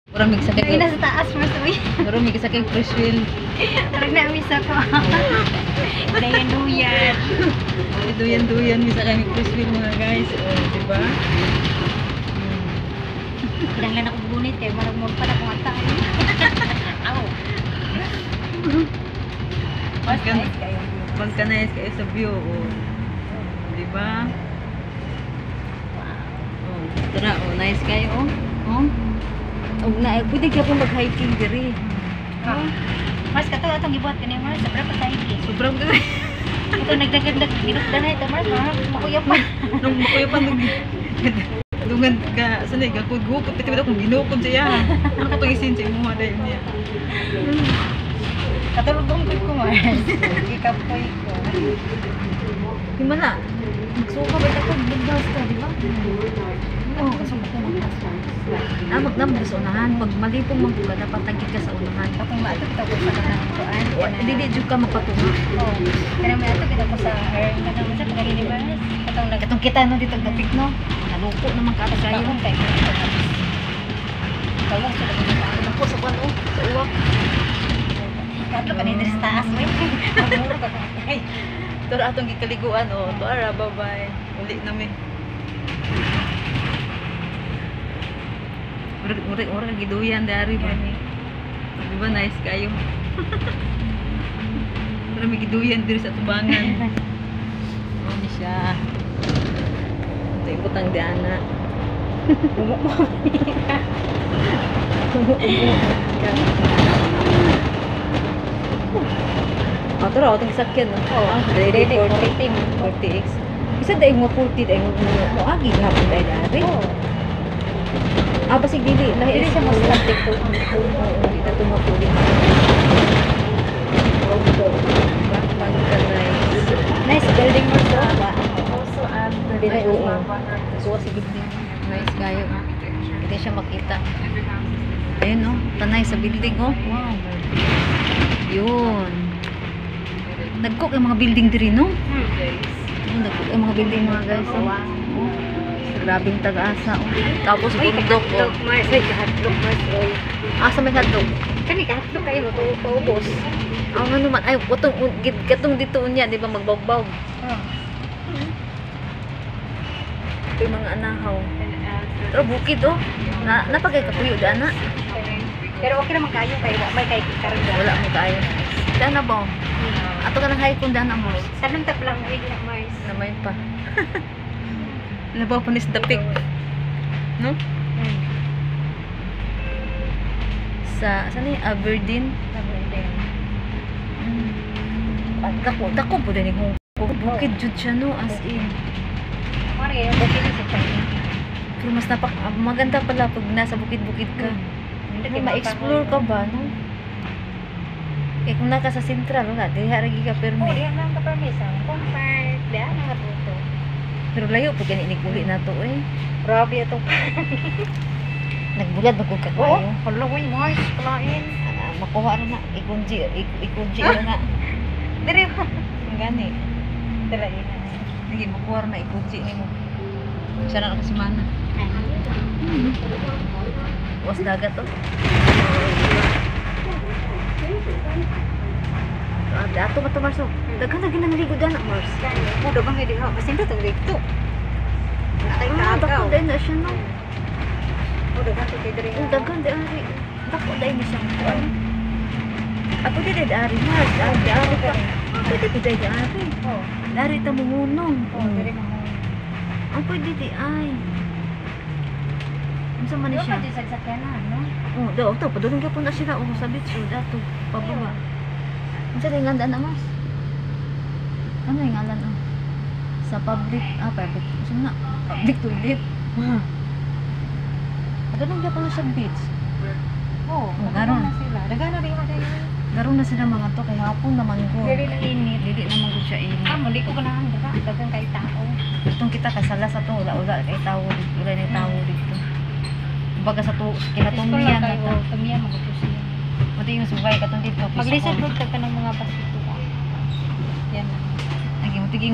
Murag mig sakit. Ay, nasa taas mo sa uy. Murag mig sakit fresh wheel. Parang na-miss ako. Dayan-duyan. Duyan-duyan bisa kami fresh wheel mga guys. Oh, di ba? Pinanglan ako bunit kay marag-mor pa na kung ata. Aw. Mas nice kayo. Magka-nice kayo sa view. Oh. Di ba? Oh, tara, oh, nice kayo. Oh. Oh, na pwede ka po mag-hiking diri. Oh. Mas kato atong gibuhat kani Mars, sobra pa hiking. Sobrang ganda. Ito nagdagdag dinukdan na ito Mars, makuyap pa. Nung makuya pa nung dungan ka sanay ka kugukot piti ako ginukod siya. Ano ka isin sa imo dahil niya. Katulog ko Mars. Ikapoy ko. Himala. Magsuka ba ako magdas ka, di ba? Oh, kasi ko magpas. Magnamod sa unahan. Pag malipong magbuka, dapat tagit ka sa unahan. Kapag maato kita ko sa kanang kuan. Hindi di ka mapatunga. Oh. Kana maato kita ko sa hair na naman sa pagani Mars. Katong kita no dito gapik no. Naluko naman ka sa iyo. Kay Kawang sa Ano po sa pano? Sa uwak. Katlo kanina sa taas mo. Magmuro ka kay. Pero atong gikaliguan oh. Tuara, bye-bye. Uli na mi. Murag giduyan dari ba ni. Di ba nice kayo? Pero may giduyan diri sa tubangan. Ano siya? Ito yung butang diana. Ah, tara, ating sakyan no. Oh, Ready 40. 40x. Isa dahil mo 40 dahil mo agi hapon dahil dari. Oh. Ah, basig dili. Dili siya mas static to. Oo, di na tumapuli. Nice building mo so. Also Ay, oo. So, sige din. Nice kayo. Hindi siya makita. Ayun, no? Tanay sa building, oh. Wow. Yun. Nagcook yung mga building diri, no? Nagcook yung mga building, mga guys. Oh. Oh. Grabing tag-asa, oh. Tapos, bundok, oh. Mars, ay hotdog Mars. Asa may hotdog? Kani hotdog kayo mo paubos. Ang ano man, ay, katong dito niya, di ba, magbawbaw. Oh. Ito yung mga anahaw. Pero bukid, oh. Napagay kapuyo, dana. Pero okay naman kayo kayo may kay karga. Wala mo kayo. Dana ba? Ato ka ng high kung dana mo. Tanong tap lang wig na Mars. Namay pa. Ano ba punis dapik? No? Sa ni Aberdeen. Dako po din yung bukid jud siya no as in. Mara kayo bukid sa China. Pero mas maganda pala pag nasa bukid-bukid ka. Hindi ma-explore ka ba no? Eh kung naka sa sentral wala, di haragi ka Oh, permi. diyan lang ka permisa. Comfort, diyan nga tuto. Pero layo pag gani iniguli na to eh. Grabe itong Nagbulad magug ka oh, kayo. hello Mars, kalain. Makuha na ikunji na. Dire mo. Gani. Dalain na. Lagi makuha na ikunji nimo. Siya na kasi mana. Was dagat to. Ato ba to Marso? Daghan na ginanaligo dyan Mars. Mo dagang hindi ha, kasi ito tong dito. Natay Dako ka. dahil na siya no. Mo dagang to dire. Daghan dahil. Dako dahil na siya. Ako di dahil ari Mars. Ari ka. Pwede ko dahil ari. Oh, Dari ta mungunong. oh, dire mo. Ang pwede di ay. Unsa man ni Ano siya? siya? Sa sakyanan, no? Oh, daw to padulong ka po na sila sa beach dato. Pababa. Unsa day ngandaan na mas? Ano yung ngalan oh? Sa public, public. Unsa na? Public toilet. Padulong ka po na sa beach. Oh, garon. na sila. Dagan na rin dayon. Garon na sila mga to kay hapon naman ko. Dili na init. Dili naman ko siya init. Muli ko ganahan daga. Dagan kay tao. Itong kita kasala sa to ula kay tawo dito. Wala na tawo dito. Kumbaga sa to kinatumiyan na to. Tumiyan magpusiyan. Mati yung sugay katong dito. Mag-listen ka ng mga pasito. Yan na. Lagi mo tiging